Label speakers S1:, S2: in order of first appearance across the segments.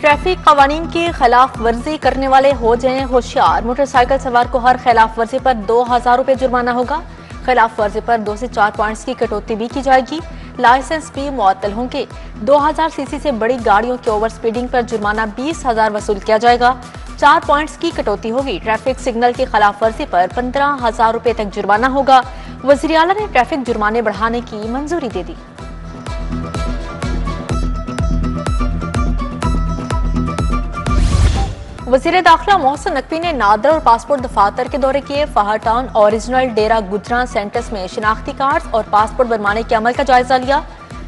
S1: Traffic कवानीन की खिलाफ वर्जी करने वाले हो जाएं होशियार। मोटरसाइकिल सवार को हर खिलाफ वर्जी पर 2000 रुपए जुर्माना होगा। खिलाफ वर्जी पर 2 से 4 पॉइंट्स की कटौती भी की जाएगी। लाइसेंस भी मुअत्तल होंगे। 2000 सीसी से बड़ी गाड़ियों की ओवर स्पीडिंग पर जुर्माना 20,000 वसूल किया जाएगा। 4 पॉइंट्स की कटौती होगी। ट्रैफिक सिग्नल की खिलाफ वर्जी पर 15,000 रुपए तक जुर्माना होगा। वज़ीर आला ने ट्रैफिक जुर्माने बढ़ाने की मंजूरी दे दी। वज़ीर दाखिला मोहसिन नकवी ने नादर और पासपोर्ट दफातर के दौरे किए। फहाद टाउन, ओरिजिनल डेरा गुजरां सेंटर्स में शिनाख्ती कार्ड और पासपोर्ट बनवाने के अमल का जायजा लिया।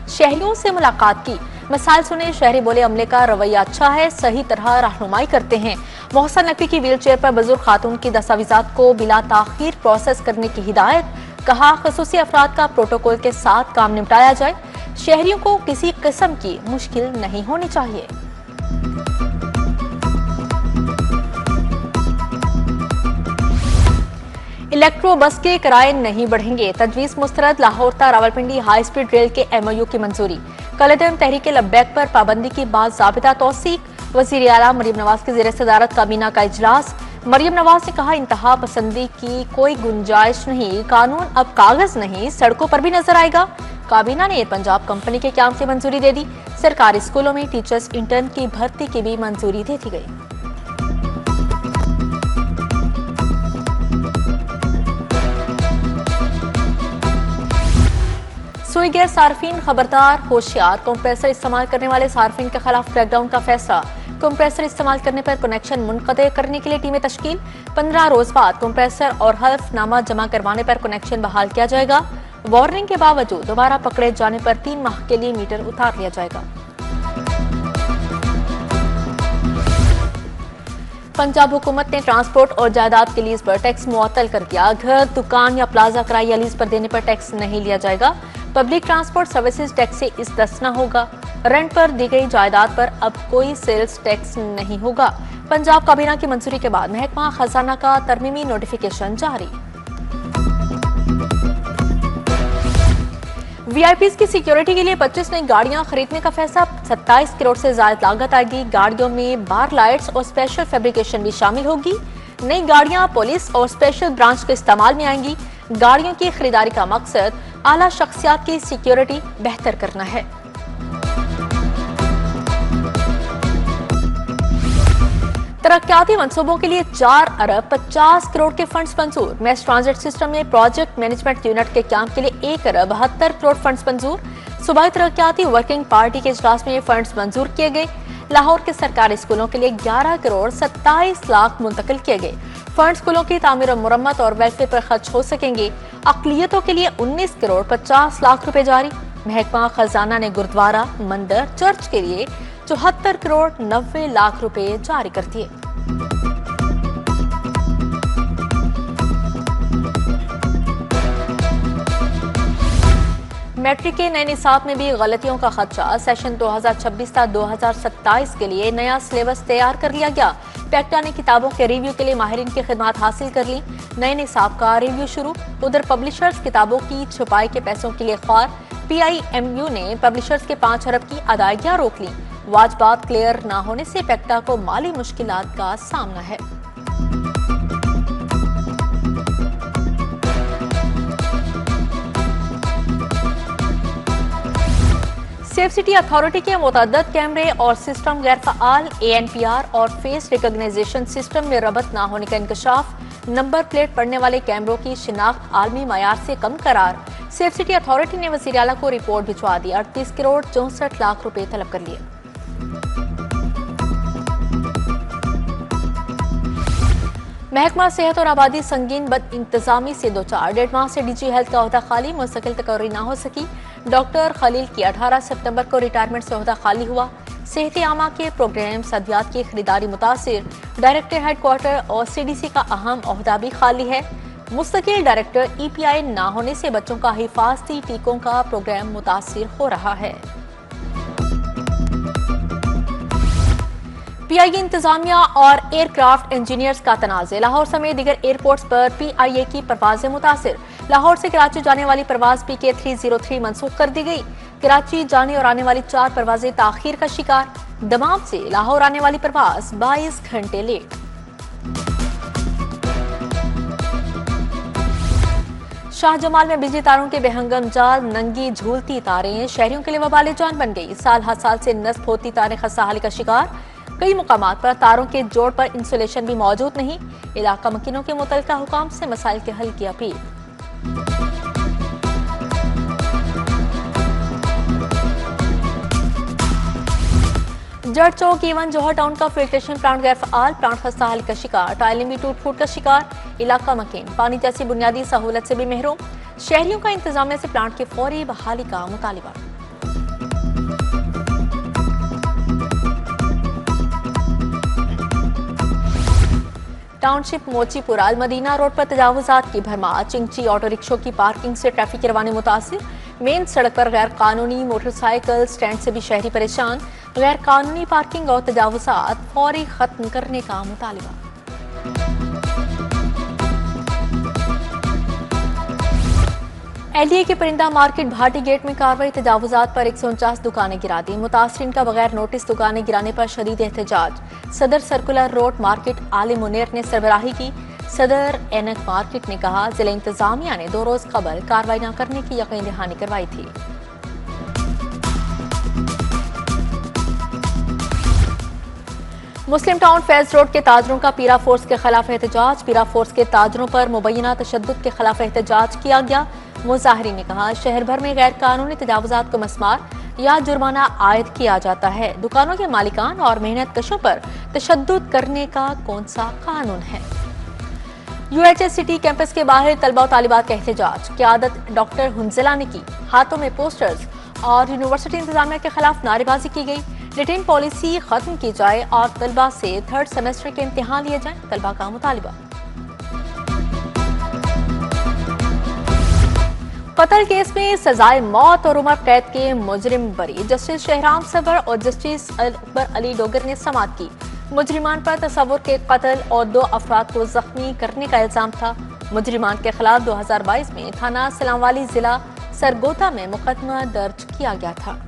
S1: शहरियों से मुलाकात की, मसाइल सुने। शहरी बोले अमले का रवैया अच्छा है, सही तरह रहनुमाई करते हैं। मोहसिन नकवी की व्हील चेयर पर बुजुर्ग खातून की दस्तावेजात को बिला ताखीर प्रोसेस करने की हिदायत। कहा खसूसी अफराद का प्रोटोकॉल के साथ काम निपटाया जाए। शहरियों को किसी किस्म की मुश्किल नहीं होनी चाहिए। इलेक्ट्रो बस के किराए नहीं बढ़ेंगे। तजवीज़ मुस्तरद। लाहौर ता रावलपिंडी हाई स्पीड रेल के MOU की मंजूरी। कलदम तहरीक लब्बैक पर पाबंदी की बाद ज़ाबिता तौसीक। वज़ीर आला मरियम नवाज की ज़ेर सदारत काबीना का इजलास। मरियम नवाज ने कहा इंतहा पसंदी की कोई गुंजाइश नहीं। कानून अब कागज नहीं सड़कों पर भी नजर आएगा। काबीना ने एयर पंजाब कंपनी के क्याम की मंजूरी दे दी। सरकारी स्कूलों में टीचर्स इंटर्न की भर्ती की भी मंजूरी दे दी गई। सुई गैर सार्फिन खबरदार होशियार। कंप्रेसर इस्तेमाल करने वाले सार्फिन के खिलाफ क्रैकडाउन का फैसला। कंप्रेसर इस्तेमाल करने पर कनेक्शन मुनक़ते करने के लिए टीमें तश्कील। 15 रोज बाद कंप्रेसर और हल्फनामा जमा करवाने पर कनेक्शन बहाल किया जाएगा। वार्निंग के बावजूद दोबारा पकड़े जाने पर 3 माह के लिए मीटर उतार लिया जाएगा। पंजाब हुकूमत ने ट्रांसपोर्ट और जायदाद के लीज पर टैक्स मुअत्तल कर दिया। घर, दुकान या प्लाजा किराए या लीज पर देने पर टैक्स नहीं लिया जाएगा। पब्लिक ट्रांसपोर्ट सर्विसेज टैक्स से इस्तिस्ना होगा। रेंट पर दी गई जायदाद पर अब कोई सेल्स टैक्स नहीं होगा। पंजाब काबीना की मंजूरी के बाद महकमा खजाना का तरमीमी नोटिफिकेशन जारी। VIPs की सिक्योरिटी के लिए 25 नई गाड़ियां खरीदने का फैसला। 27 करोड़ से ज्यादा लागत आएगी। गाड़ियों में बार लाइट्स और स्पेशल फैब्रिकेशन भी शामिल होगी। नई गाड़ियां पुलिस और स्पेशल ब्रांच के इस्तेमाल में आएंगी। गाड़ियों की खरीदारी का मकसद आला शख्सियात की सिक्योरिटी बेहतर करना है। तरक्याती मंसूबों के लिए 4 अरब 50 करोड़ के फंड्स मंजूर। मैस ट्रांजिट सिस्टम में प्रोजेक्ट मैनेजमेंट यूनिट के काम के लिए 1 अरब 72 करोड़ फंड्स मंजूर। सूबाई तरक्याती वर्किंग पार्टी के इजलास में ये फंड्स मंजूर किए गए। लाहौर के सरकारी स्कूलों के लिए 11 करोड़ 27 लाख मुंतकिल किए गए। फंड स्कूलों की तामीर और मुरम्मत और वेलफेयर पर खर्च हो सकेंगे। अक़लियतों के लिए 19 करोड़ 50 लाख रुपए जारी। महकमा खजाना ने गुरुद्वारा, मंदिर, चर्च के लिए 74 करोड़ 90 लाख रुपए जारी कर दिए। मैट्रिक के नए निसाब में भी गलतियों का खदशा। सेशन 2026 था 2027 के लिए नया सिलेबस तैयार कर लिया गया। पैक्टा ने किताबों के रिव्यू के लिए माहिरीन की खिदमत हासिल कर ली। नए निसाब का रिव्यू शुरू। उधर पब्लिशर्स किताबों की छुपाई के पैसों के लिए ख्वार। PIMU ने पब्लिशर्स के 5 अरब की अदायगियां रोक ली। वाजबात क्लियर न होने से पैक्टा को माली मुश्किलात का सामना है। सेफ सिटी अथॉरिटी के मुतअद्दिद कैमरे और सिस्टम गैर फ़आल। ANPR और फेस रिकॉग्निशन सिस्टम में रबत न होने का इंकशाफ। नंबर प्लेट पढ़ने वाले कैमरों की शिनाख्त आलमी मयार से कम करार। सेफ सिटी अथॉरिटी ने वज़ीर आला को रिपोर्ट भिजवा दी। 38 करोड़ 64 लाख रुपए तलब कर लिए। महकमा सेहत और आबादी संगीन बद इंतजामी से 1.5 माह से DG हेल्थ का ओहदा खाली। मुस्तकिल तकर्री न हो सकी। डॉक्टर खलील की 18 सितंबर को रिटायरमेंट से ओहदा खाली हुआ। सेहत आमा के प्रोग्राम सदियात की खरीदारी मुतासिर। डायरेक्टर हेडक्वार्टर और CDC का अहम ओहदा भी खाली है। मुस्तकिल डायरेक्टर EPI न होने से बच्चों का हिफाजती टीकों का प्रोग्राम मुतासिर हो रहा है। PIA इंतजामिया और एयरक्राफ्ट इंजीनियर्स का तनाज़े। लाहौर समेत दीगर एयरपोर्ट्स पर PIA की परवाजें मुतासिर। लाहौर से कराची जाने वाली परवाज PK 303 मनसूख कर दी गई। कराची जाने और आने वाली 4 परवाजें ताखीर का शिकार। दमाम से लाहौर आने वाली परवाज 22 घंटे लेट। शाहजमाल में बिजली तारों के बेहंगम जाल, नंगी झूलती तारें शहरियों के लिए वबाले जान बन गई। साल हर साल से नस्ब होती तारें खस्ताहाली का शिकार। कई मुकामात पर तारों के जोड़ पर इंसुलेशन भी मौजूद नहीं। इलाका मकीनों के मुतल्लिका हुकाम से मसाइल के हल की अपील। जट चौक ईवन जौहर टाउन का फिल्ट्रेशन प्लांट गैर फाल, प्लांट खस्ताहाली का शिकार। टाइलें भी टूट फूट का शिकार। इलाका मकीन पानी जैसी बुनियादी सहूलत से भी महरूम। शहरियों का इंतजामिया से प्लांट की फौरी बहाली का मुतालिबा। टाउनशिप मोचीपुरा अलमदीना रोड पर तजावुजात की भरमार। चिंची ऑटो रिक्शों की पार्किंग से ट्रैफिक की रवानी मुतासिर। मेन सड़क पर गैर कानूनी मोटरसाइकिल स्टैंड से भी शहरी परेशान। गैर कानूनी पार्किंग और तजावुजात फौरी खत्म करने का मुतालिबा। एलडीए के परिंदा मार्केट भाटी गेट में कार्रवाई। तजावुजात पर 149 दुकानें गिरा दी। मुतासरीन का बगैर नोटिस दुकानें गिराने पर शदीद एहतजाज। सदर सर्कुलर रोड मार्केट आले मुनेर ने सरबराही की। सदर एनक मार्केट ने कहा जिला इंतजामिया ने 2 रोज कबल कार्रवाई न करने की यकीन दहानी करवाई थी। मुस्लिम टाउन फैज रोड के ताजरों का पीरा फोर्स के खिलाफ एहतजाज। पीरा फोर्स के ताजरों पर मुबैना तशद्दुद के खिलाफ एहतजाज किया गया। मुजाहिरीन ने कहा शहर भर में गैर कानूनी तजावुजात को मस्मार या जुर्माना आयद किया जाता है। दुकानों के मालिकान और मेहनत कशों पर तशद्दुद करने का कौन सा कानून है। यूएचएस सिटी कैंपस के बाहर तलबा और तालिबात का एहतजाज। क़यादत डॉक्टर हुंजला ने की। हाथों में पोस्टर्स और यूनिवर्सिटी इंतजामिया के खिलाफ नारेबाजी की गई। रिटेन पॉलिसी खत्म की जाए और तलबा से 3rd सेमेस्टर के इम्तिहान लिए जाएं, तलबा का मुतालिबा। कत्ल केस में सजाए मौत और उम्र कैद के मुजरिम बरी। जस्टिस शहराम सबर और जस्टिस अकबर अली डोगर ने समाअत की। मुजरिमान पर तस्वुर के कत्ल और 2 अफराद को जख्मी करने का इल्जाम था। मुजरिमान के खिलाफ 2022 में थाना सलामवाली जिला सरगोदा में मुकदमा दर्ज किया गया था।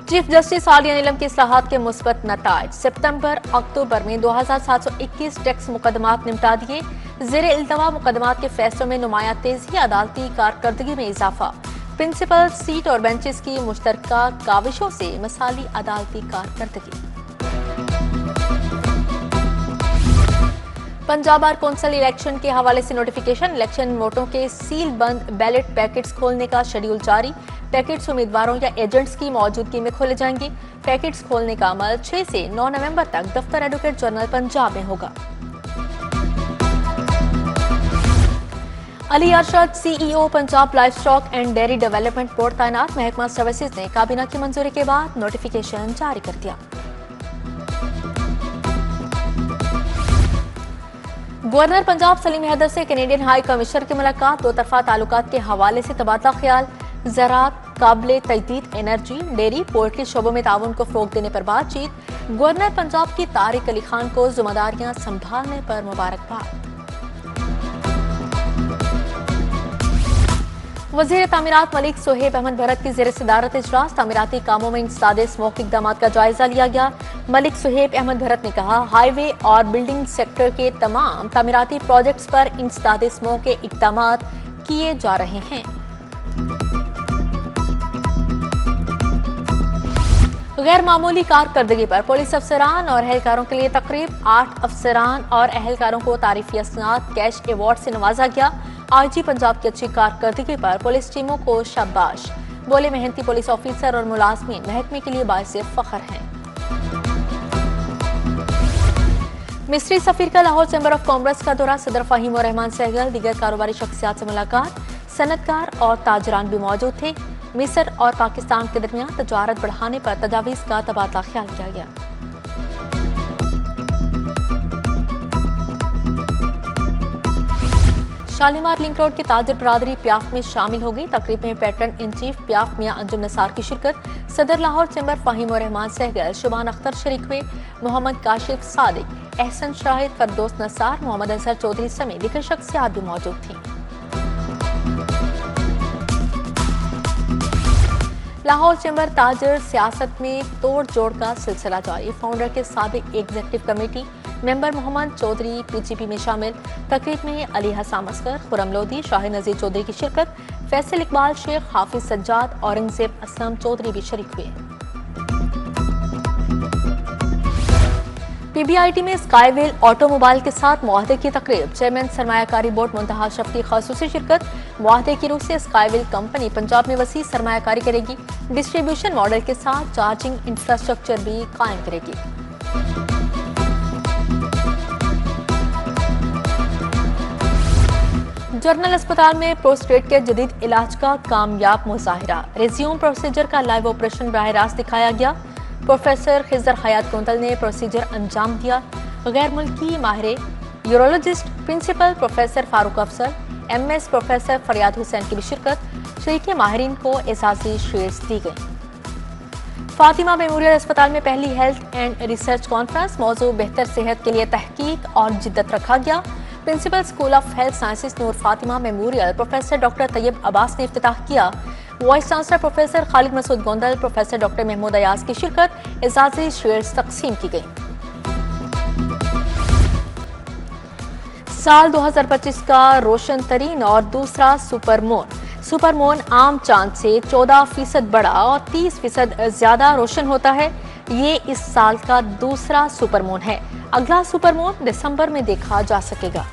S1: चीफ जस्टिस आलिया नीलम की इस्लाहात के मुस्बत नताइज। सितंबर अक्टूबर में 2721 टैक्स मुकदमात निपटा दिए। ज़ेरे इल्तवा मुकदमात के फैसलों में नुमाया तेजी, अदालती कारकर्दगी में इजाफा। प्रिंसिपल सीट और बेंचेस की मुश्तरका काविशों से मसाली अदालती कारकर्दगी। पंजाब बार कौंसिल इलेक्शन के हवाले से नोटिफिकेशन। इलेक्शन वोटों के सील बंद बैलेट पैकेट्स खोलने का शेड्यूल जारी। पैकेट्स उम्मीदवारों या एजेंट्स की मौजूदगी में खोले जाएंगे। पैकेट्स खोलने का अमल 6 से 9 नवंबर तक दफ्तर एडवोकेट जनरल पंजाब में होगा। Ali Arshad CEO Punjab life stock and dairy development board तैनात। महकमा सर्विसेज ने काबीना की मंजूरी के बाद नोटिफिकेशन जारी कर दिया। गवर्नर पंजाब सलीम हैदर से कैनेडियन हाई कमिश्नर की मुलाकात। 2 तरफा ताल्लुकात के हवाले से तबादला ख्याल। ज़राअत, काबिले तजदीद एनर्जी, डेयरी, पोल्ट्री शोबों में ताउन को फरोग देने पर बातचीत। गवर्नर पंजाब की तारिक अली खान को जिम्मेदारियां संभालने पर मुबारकबाद। वज़ीर तामीरात मलिक सुहेब अहमद भरत की ज़ेर सदारत इजलास। तामीराती कामों में इंसदादे स्मोक इक़दाम का जायजा लिया गया। मलिक सुहेब अहमद भरत ने कहा हाईवे और बिल्डिंग सेक्टर के तमाम तामीराती प्रोजेक्ट्स पर इंसदादे स्मोक के इक़दाम किए जा रहे हैं। गैर मामूली कारकर्दगी पर पुलिस अफसरान और अहलकारों के लिए तकरीब। 8 अफसरान और अहलकारों को तारीफी असनाद कैश अवार्ड से नवाजा गया। आईजी पंजाब की अच्छी कारकर्दगी पर पुलिस टीमों को शाबाश। बोले मेहनती पुलिस ऑफिसर और मुलाजमीन महकमे के लिए बाइसे फख्र हैं। मिस्री सफीर का लाहौर चैम्बर ऑफ कॉमर्स का दौरा। सदर फहीम और रहमान सहगल दीगर कारोबारी शख्सियात से मुलाकात। सनतकार और ताजरान भी मौजूद थे। मिस्र और पाकिस्तान के दरमियान तजारत बढ़ाने पर तजावीज़ का तबादला ख्याल किया गया। शालीमार लिंक रोड की ताजर बरादरी प्याफ में शामिल हो गई। तकरीब में पैटर्न इन चीफ प्याफ मियां अंजुम नसार की शिरकत। सदर लाहौर चैम्बर फहीम और रहमान सहगल, शुबान अख्तर शरीक हुए। मोहम्मद काशिफ सादिक, एहसन शाहिद, फरदोस नसार, मोहम्मद अजहर चौधरी समेत दीगर शख्सियात भी मौजूद थी। लाहौर चैम्बर ताजर सियासत में तोड़ जोड़ का सिलसिला जारी। फाउंडर के साबिक executive committee member Mohammad Chaudhry PGP में शामिल। तकरीब में अली हसन असगर, खुरम लोधी, शाहिद नजीर चौधरी की शिरकत। फैसल इकबाल शेख, हाफिज सज्जाद, औरंगजेब असलम चौधरी भी शरीक हुए। पीबीआईटी में स्काईवेल ऑटोमोबाइल के साथ मुआहदे की तकरीब। चेयरमैन सरमायाकारी बोर्ड मुंतहा शफकी खसूसी शिरकत। मुआहदे की रूह से स्काईवेल कंपनी पंजाब में वसी सरमायाकारी करेगी। डिस्ट्रीब्यूशन मॉडल के साथ चार्जिंग इंफ्रास्ट्रक्चर भी कायम करेगी। जनरल अस्पताल में प्रोस्टेट के जदीद इलाज का कामयाब मुजाहिरा। रेज्यूम प्रोसीजर का लाइव ऑपरेशन बराह रास्त दिखाया गया। प्रोफेसर खिजर हयात कोंतल ने प्रोसीजर अंजाम दिया। गैर मुल्की माहिर यूरोलॉजिस्ट प्रिंसिपल प्रोफेसर फारूक अफसर, एमएस प्रोफेसर फरियाद हुसैन की भी शिरकत। शरीके माहिरीन को एजाजी शील्ड्स दी गई। फातिमा मेमोरियल अस्पताल में पहली हेल्थ एंड रिसर्च कॉन्फ्रेंस। मौजू बेहतर सेहत के लिए तहकीक और जिद्दत रखा गया। Principal school of health sciences Noor Fatima memorial professor doctor Tayyab Abbas ने इफ्तिताह किया। Vice chancellor professor Khalid Masood Gondal, professor doctor Mahmood Ayaz की शिरकत। एजाजी शील्ड्स तकसीम की गई। साल 2025 का रोशन तरीन और दूसरा सुपरमून आम चांद से 14% बड़ा और 30% ज्यादा रोशन होता है। ये इस साल का दूसरा सुपरमून है। अगला सुपरमून दिसंबर में देखा जा सकेगा।